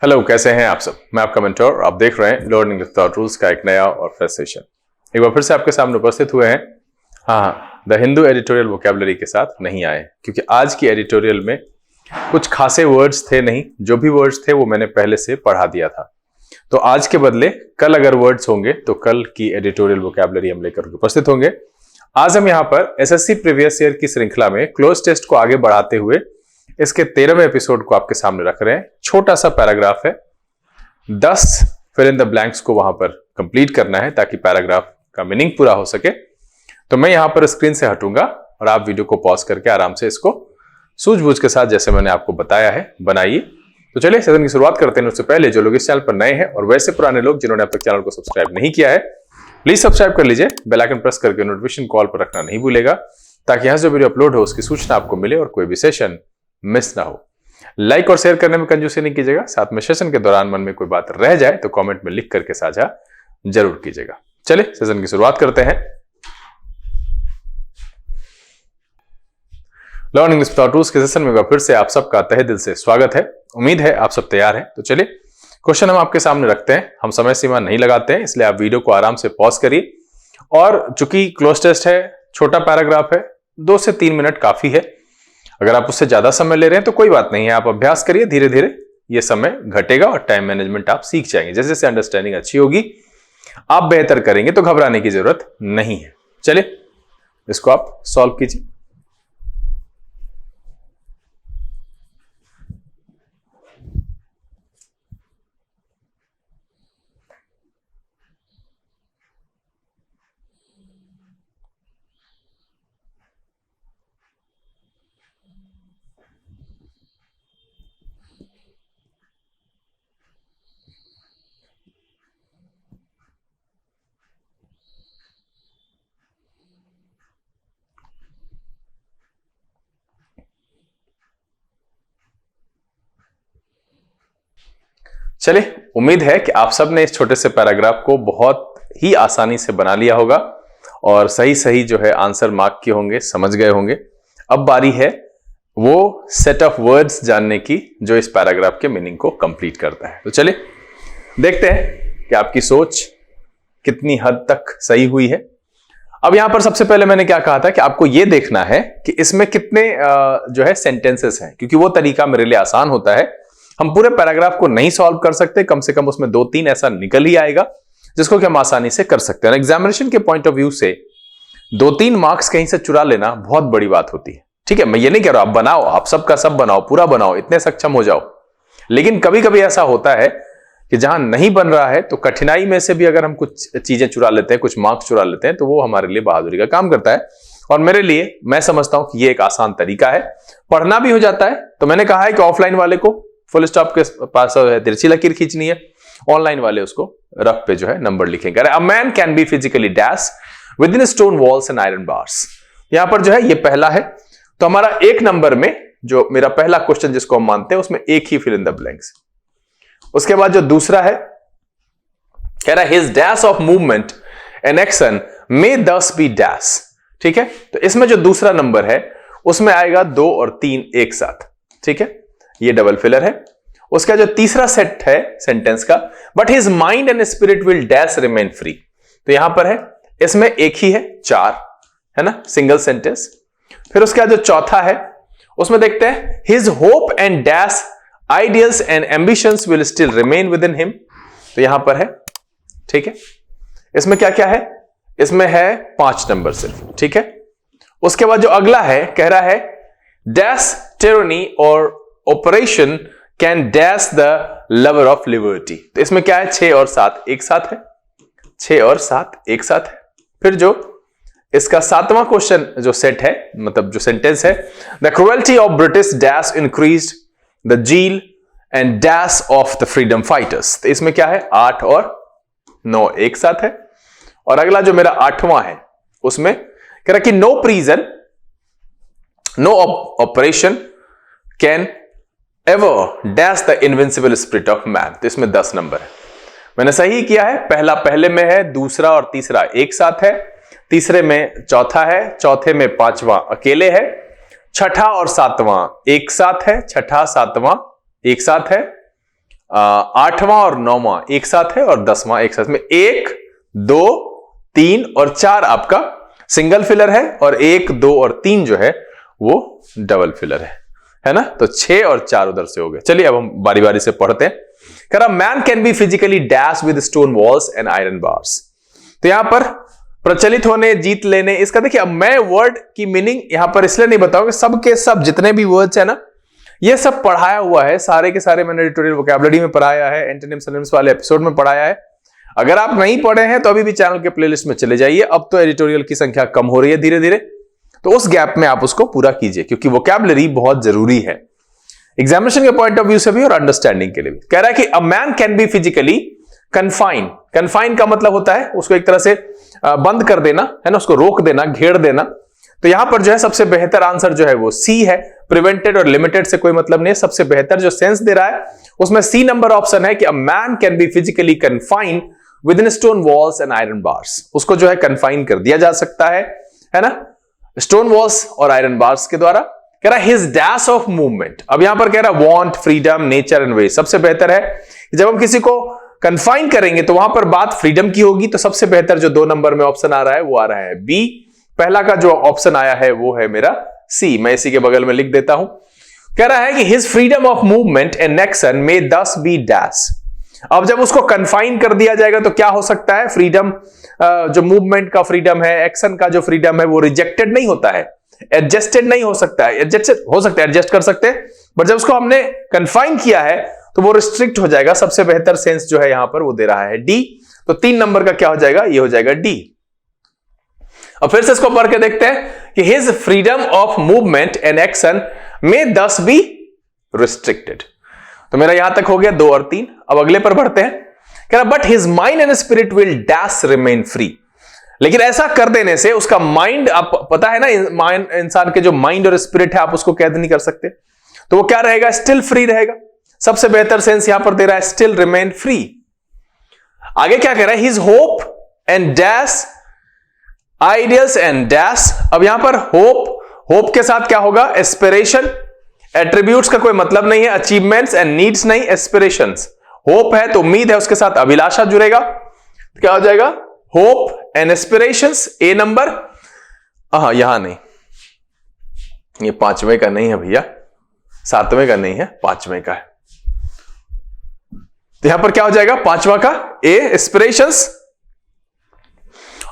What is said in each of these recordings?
Hello, कैसे हैं आप सब। मैं आपका मेंटर, आप देख रहे हैं लर्निंग विदाउट रूल्स का एक नया और फ्रेश सेशन। एक बार फिर से आपके सामने उपस्थित हुए हैं। हाँ, द हिंदू एडिटोरियल वोकैबुलरी के साथ नहीं आए क्योंकि आज की एडिटोरियल में कुछ खासे वर्ड्स थे नहीं। जो भी वर्ड्स थे वो मैंने पहले से पढ़ा दिया था। तो आज के बदले कल अगर वर्ड्स होंगे तो कल की एडिटोरियल वोकैबुलरी हम लेकर उपस्थित होंगे। आज हम यहाँ पर एसएससी प्रीवियस ईयर की श्रृंखला में क्लोज टेस्ट को आगे बढ़ाते हुए इसके 13वें एपिसोड को आपके सामने रख रहे हैं। छोटा सा पैराग्राफ है, 10 फिल इन द ब्लैंक्स को वहां पर कंप्लीट करना है ताकि पैराग्राफ का मीनिंग पूरा हो सके। तो मैं यहां पर स्क्रीन से हटूंगा और आप वीडियो को पॉज करके आराम से इसको सूझबूझ के साथ जैसे मैंने आपको बताया है बनाइए। तो चलिए सेशन की शुरुआत करते हैं। उससे पहले जो लोग इस चैनल पर नए हैं और वैसे पुराने लोग जिन्होंने अब तक चैनल को सब्सक्राइब नहीं किया है, प्लीज सब्सक्राइब कर लीजिए। बेल आइकन प्रेस करके नोटिफिकेशन कॉल पर रखना नहीं भूलेगा ताकि यहां जो वीडियो अपलोड हो उसकी सूचना आपको मिले और कोई भी सेशन मिस ना हो। लाइक और शेयर करने में कंजूसी नहीं कीजिएगा। साथ में सेशन के दौरान मन में कोई बात रह जाए तो कमेंट में लिख करके साझा जरूर कीजिएगा। चलिए सेशन की शुरुआत करते हैं। लर्निंग विदाउट रूल्स के सेशन में फिर से आप सबका तहे दिल से स्वागत है। उम्मीद है आप सब तैयार हैं। तो चलिए क्वेश्चन हम आपके सामने रखते हैं। हम समय सीमा नहीं लगाते हैं, इसलिए आप वीडियो को आराम से पॉज करिए। और चूंकि क्लोज टेस्ट है, छोटा पैराग्राफ है, 2 से 3 मिनट काफी है। अगर आप उससे ज्यादा समय ले रहे हैं तो कोई बात नहीं है, आप अभ्यास करिए। धीरे धीरे ये समय घटेगा और टाइम मैनेजमेंट आप सीख जाएंगे। जैसे जैसे अंडरस्टैंडिंग अच्छी होगी आप बेहतर करेंगे, तो घबराने की जरूरत नहीं है। चलिए इसको आप सॉल्व कीजिए। चलिए, उम्मीद है कि आप सब ने इस छोटे से पैराग्राफ को बहुत ही आसानी से बना लिया होगा और सही सही जो है आंसर मार्क किए होंगे, समझ गए होंगे। अब बारी है वो सेट ऑफ वर्ड्स जानने की जो इस पैराग्राफ के मीनिंग को कंप्लीट करता है। तो चलिए देखते हैं कि आपकी सोच कितनी हद तक सही हुई है। अब यहां पर सबसे पहले मैंने क्या कहा था कि आपको यह देखना है कि इसमें कितने जो है सेंटेंसेस हैं, क्योंकि वो तरीका मेरे लिए आसान होता है। हम पूरे पैराग्राफ को नहीं सॉल्व कर सकते, कम से कम उसमें 2-3 ऐसा निकल ही आएगा जिसको कि हम आसानी से कर सकते हैं। एग्जामिनेशन के पॉइंट ऑफ व्यू से 2-3 मार्क्स कहीं से चुरा लेना बहुत बड़ी बात होती है। ठीक है, मैं ये नहीं कह रहा आप बनाओ, आप सबका सब बनाओ, पूरा बनाओ, इतने सक्षम हो जाओ। लेकिन कभी कभी ऐसा होता है कि जहां नहीं बन रहा है तो कठिनाई में से भी अगर हम कुछ चीजें चुरा लेते हैं, कुछ मार्क्स चुरा लेते हैं, तो वो हमारे लिए बहादुरी का काम करता है। और मेरे लिए मैं समझता हूं कि ये एक आसान तरीका है, पढ़ना भी हो जाता है। तो मैंने कहा है कि ऑफलाइन वाले को फुल स्टॉप के पास तिरछी लकीर खींचनी है, ऑनलाइन वाले उसको रफ पे जो है नंबर लिखेंगे। A man can be physically dash with in stone walls and iron bars. यहां पर जो है ये पहला है। तो हमारा 1 नंबर में जो मेरा पहला क्वेश्चन जिसको हम मानते हैं उसमें एक ही फिल इन द ब्लैंक्स। उसके बाद जो दूसरा है कह रहा है his dash of movement and action may thus be dash. ठीक है, तो इसमें जो दूसरा नंबर है उसमें आएगा 2 और 3 एक साथ। ठीक है, ये डबल फिलर है। उसका जो तीसरा सेट है सेंटेंस का, but his mind and spirit will dash remain free. तो यहां पर है, इसमें एक ही है, 4 है ना, सिंगल सेंटेंस। फिर उसका जो चौथा है उसमें देखते हैं his hope and dash ideals and ambitions will still remain with in him. तो यहां पर है। ठीक है, इसमें क्या क्या है, इसमें है 5 नंबर सिर्फ। ठीक है, उसके बाद जो अगला है कह रहा है डैश टेरोनी और operation can dash the lover of liberty. तो इसमें क्या है, 6 और 7 एक साथ है, 6 और 7 एक साथ है। फिर जो इसका 7वां क्वेश्चन जो सेट है, मतलब जो सेंटेंस है, the cruelty of British dash increased the zeal and dash of the freedom fighters. तो इसमें क्या है, 8 और 9 एक साथ है। और अगला जो मेरा 8वां है उसमें कह रहा कि no prison no operation can ever dash the invincible spirit of man. तो इसमें 10 नंबर है। मैंने सही किया है, पहला पहले में है, दूसरा और तीसरा एक साथ है, तीसरे में चौथा है, चौथे में 5वां अकेले है, छठा और 7वां एक साथ है, छठा 7वां एक साथ है, 8वां और 9वां एक साथ है और 10वां एक साथ में 1, 2, 3 और 4 आपका सिंगल फिलर है और 1, 2 और 3 जो है वो डबल फिलर है ना। तो 6 और 4 उधर से हो गए। चलिए अब हम बारी बारी से पढ़ते हैं। कह रहा man can be physically dash with stone walls and iron bars. तो यहां पर प्रचलित होने, जीत लेने, इसका देखिए अब मैं वर्ड की मीनिंग यहां पर इसलिए नहीं बताऊंगा, सब के सब जितने भी वर्ड्स है ना ये सब पढ़ाया हुआ है, सारे के सारे मैंने एडिटोरियल वोकैबुलरी में पढ़ाया है, एंटोनिम सिनोनिम्स वाले एपिसोड में पढ़ाया है। अगर आप नहीं पढ़े हैं तो अभी भी चैनल के प्लेलिस्ट में चले जाइए। अब तो एडिटोरियल की संख्या कम हो रही है धीरे धीरे, तो उस गैप में आप उसको पूरा कीजिए क्योंकि वोकैबुलरी बहुत जरूरी है एग्जामिनेशन के पॉइंट ऑफ व्यू से भी और अंडरस्टैंडिंग के लिए भी। कह रहा है कि a man can be physically confine. Confine का मतलब होता है उसको एक तरह से बंद कर देना, है ना, उसको रोक देना, घेर देना। तो यहां पर जो है सबसे बेहतर आंसर जो है वो सी है। प्रिवेंटेड और लिमिटेड से कोई मतलब नहीं, सबसे बेहतर जो सेंस दे रहा है उसमें सी नंबर ऑप्शन है कि a man can be physically confine with in stone walls and iron bars. उसको जो है कन्फाइन कर दिया जा सकता है ना, स्टोन वॉल्स और आयरन बार्स के द्वारा। कह रहा हिज डैश ऑफ मूवमेंट। अब यहां पर कह रहा वांट, फ्रीडम, नेचर एंड वे। सबसे बेहतर है जब हम किसी को कन्फाइन करेंगे तो वहां पर बात फ्रीडम की होगी, तो सबसे बेहतर जो 2 नंबर में ऑप्शन आ रहा है वो आ रहा है बी। पहला का जो ऑप्शन आया है वो है मेरा सी। मैं इसी के बगल में लिख देता हूं। कह रहा है कि his freedom of movement and action may thus be dash. अब जब उसको कन्फाइन कर दिया जाएगा तो क्या हो सकता है, फ्रीडम जो मूवमेंट का फ्रीडम है, एक्शन का जो फ्रीडम है वो रिजेक्टेड नहीं होता है, एडजस्टेड नहीं हो सकता है। एडजस्टेड हो सकता है, एडजस्ट कर सकते हैं, बट जब उसको हमने कन्फाइन किया है तो वो रिस्ट्रिक्ट हो जाएगा। सबसे बेहतर सेंस जो है यहां पर वो दे रहा है डी। तो 3 नंबर का क्या हो जाएगा, ये हो जाएगा डी। अब फिर से इसको पढ़ के देखते हैं कि his freedom of movement and action में दस बी रिस्ट्रिक्टेड। तो मेरा यहां तक हो गया 2 और 3। अब अगले पर बढ़ते हैं। कह रहा but his mind and spirit will dash remain free. लेकिन ऐसा कर देने से उसका माइंड, आप पता है ना माइंड, इंसान के जो माइंड और स्पिरिट है आप उसको कैद नहीं कर सकते, तो वो क्या रहेगा, स्टिल फ्री रहेगा। सबसे बेहतर सेंस यहां पर दे रहा है स्टिल रिमेन फ्री। आगे क्या कह रहा है, his hope and dash ideals and dash. अब यहां पर होप के साथ क्या होगा, एस्पिरेशन। एट्रीब्यूट्स का कोई मतलब नहीं है, अचीवमेंट्स एंड नीड्स नहीं, एस्पिरेशंस। होप है तो उम्मीद है, उसके साथ अभिलाषा जुड़ेगा, क्या हो जाएगा, hope and aspirations. A number. यहां नहीं, ये 5वें का नहीं है भैया, 7वें का नहीं है, 5वें का है। तो यहां पर क्या हो जाएगा, 5वां का a, aspirations.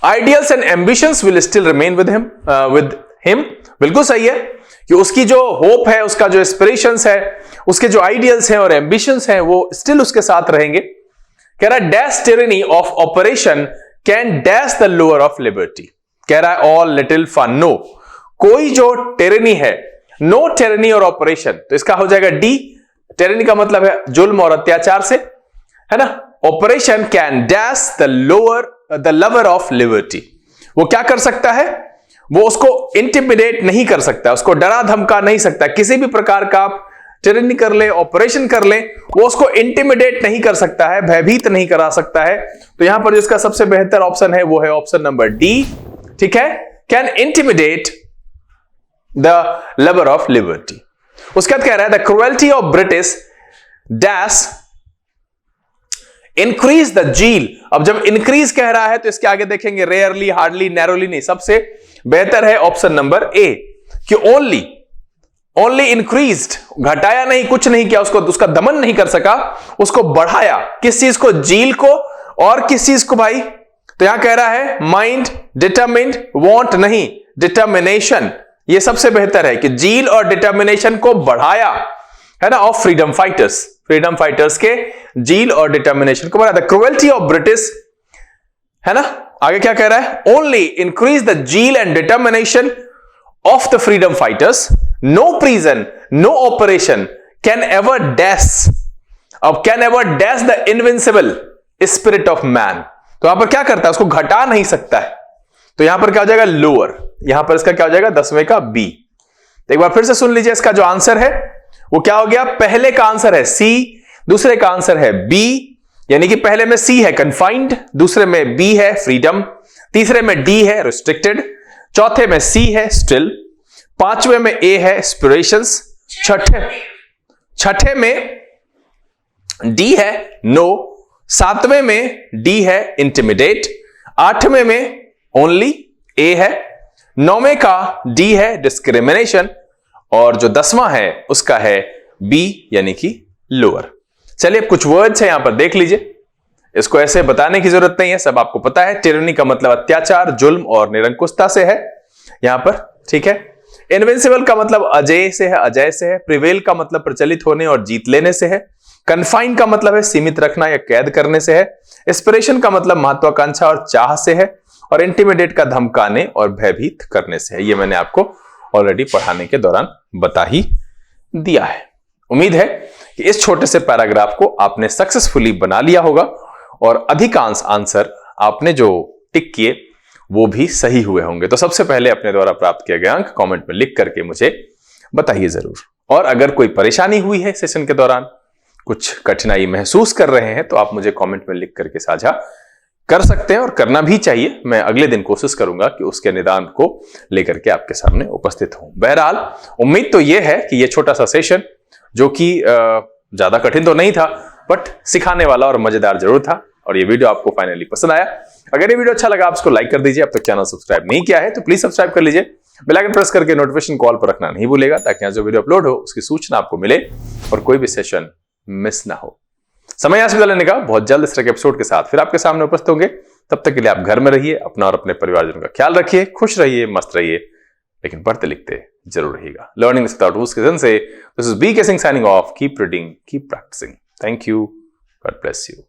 Ideals and ambitions will still remain with him. बिल्कुल सही है कि उसकी जो होप है, उसका जो एस्पिरेशंस है, उसके जो आइडियल्स हैं और एम्बिशंस हैं वो स्टिल उसके साथ रहेंगे। कह रहा है dash tyranny of operation can dash the lover of liberty. कह रहा है ऑल लिटिल फन। नो, कोई जो टेरेनी है, नो टेरेनी और ऑपरेशन, तो इसका हो जाएगा डी। टेरेनी का मतलब है जुल्म और अत्याचार से, है ना। Operation can dash the lover of liberty. वो क्या कर सकता है, वो उसको इंटिमिडेट नहीं कर सकता, उसको डरा धमका नहीं सकता। किसी भी प्रकार का आप टिरेनी कर ले, ऑपरेशन कर ले, वो उसको इंटिमिडेट नहीं कर सकता है, भयभीत नहीं करा सकता है। तो यहां पर जिसका सबसे बेहतर ऑप्शन है वो है ऑप्शन नंबर डी। ठीक है, can intimidate the lover of liberty. उसके बाद कह रहा है the cruelty of British dash increase the zeal. अब जब इंक्रीज कह रहा है तो इसके आगे देखेंगे रेयरली, हार्डली, नैरोली नहीं, सबसे बेहतर है ऑप्शन नंबर ए कि ओनली इंक्रीज्ड, घटाया नहीं, कुछ नहीं किया, उसको उसका दमन नहीं कर सका, उसको बढ़ाया। किस चीज को, जील को, और किस चीज को भाई, तो यहां कह रहा है माइंड, डिटरमिन्ड, वांट नहीं, डिटर्मिनेशन। ये सबसे बेहतर है कि जील और डिटर्मिनेशन को बढ़ाया, है ना, of freedom fighters. Freedom fighters के जील और डिटर्मिनेशन को बढ़ाया। द क्रुएल्टी ऑफ ब्रिटिश, है ना। आगे क्या कह रहा है, only increase the zeal and determination of the freedom fighters, no prison, no operation can ever dash. अब can ever dash the invincible spirit of man. तो यहां पर क्या करता है, उसको घटा नहीं सकता है, तो यहां पर क्या हो जाएगा, लोअर। यहां पर इसका क्या हो जाएगा, 10वें का बी। तो एक बार फिर से सुन लीजिए, इसका जो आंसर है वो क्या हो गया, पहले का आंसर है सी, दूसरे का आंसर है बी, यानी कि पहले में सी है कन्फाइंड, दूसरे में बी है फ्रीडम, तीसरे में डी है रिस्ट्रिक्टेड, चौथे में सी है स्टिल, 5वें में ए है एस्पिरेशंस, छठे में डी है नो, 7वें में डी है इंटिमिडेट, 8वें में ओनली ए है, 9वें का डी है डिस्क्रिमिनेशन, और जो 10वां है उसका है बी यानी कि लोअर। चलिए अब कुछ वर्ड्स है यहां पर देख लीजिए, इसको ऐसे बताने की जरूरत नहीं है, सब आपको पता है। टिरनी का मतलब अत्याचार, जुल्म और निरंकुशता से है यहां पर, ठीक है। इनविंसिबल का मतलब अजय से है, अजय से है। प्रिवेल का मतलब प्रचलित होने और जीत लेने से है। कन्फाइन का मतलब है सीमित रखना या कैद करने से है। एस्पिरेशन का मतलब महत्वाकांक्षा और चाह से है। और इंटिमिडेट का धमकाने और भयभीत करने से है। ये मैंने आपको ऑलरेडी पढ़ाने के दौरान बता ही दिया है। उम्मीद है कि इस छोटे से पैराग्राफ को आपने सक्सेसफुली बना लिया होगा और अधिकांश आंसर आपने जो टिक किए वो भी सही हुए होंगे। तो सबसे पहले अपने द्वारा प्राप्त किए गए अंक कमेंट में लिख करके मुझे बताइए जरूर। और अगर कोई परेशानी हुई है सेशन के दौरान, कुछ कठिनाई महसूस कर रहे हैं, तो आप मुझे कमेंट में लिख करके साझा कर सकते हैं और करना भी चाहिए। मैं अगले दिन कोशिश करूंगा कि उसके निदान को लेकर के आपके सामने उपस्थित हूं। बहरहाल उम्मीद तो यह है कि यह छोटा सा सेशन, जो कि ज्यादा कठिन तो नहीं था, बट सिखाने वाला और मजेदार जरूर था, और ये वीडियो आपको फाइनली पसंद आया। अगर ये वीडियो अच्छा लगा, आप इसको लाइक कर दीजिए। अब तक चैनल सब्सक्राइब नहीं किया है तो प्लीज सब्सक्राइब कर लीजिए। बेल आइकन प्रेस करके नोटिफिकेशन कॉल पर रखना नहीं भूलेगा, ताकि जो वीडियो अपलोड हो उसकी सूचना आपको मिले और कोई भी सेशन मिस ना हो। समय यहां से विदा लेने का, बहुत जल्द इस तरह के एपिसोड के साथ फिर आपके सामने उपस्थित होंगे। तब तक के लिए आप घर में रहिए, अपना और अपने परिवारजनों का ख्याल रखिए, खुश रहिए, मस्त रहिए, लेकिन पढ़ते लिखते जरूर रहिएगा। लर्निंग विदाउट रूल्स के जन से this is B K Singh signing off. Keep reading, keep practising. Thank you, God bless you.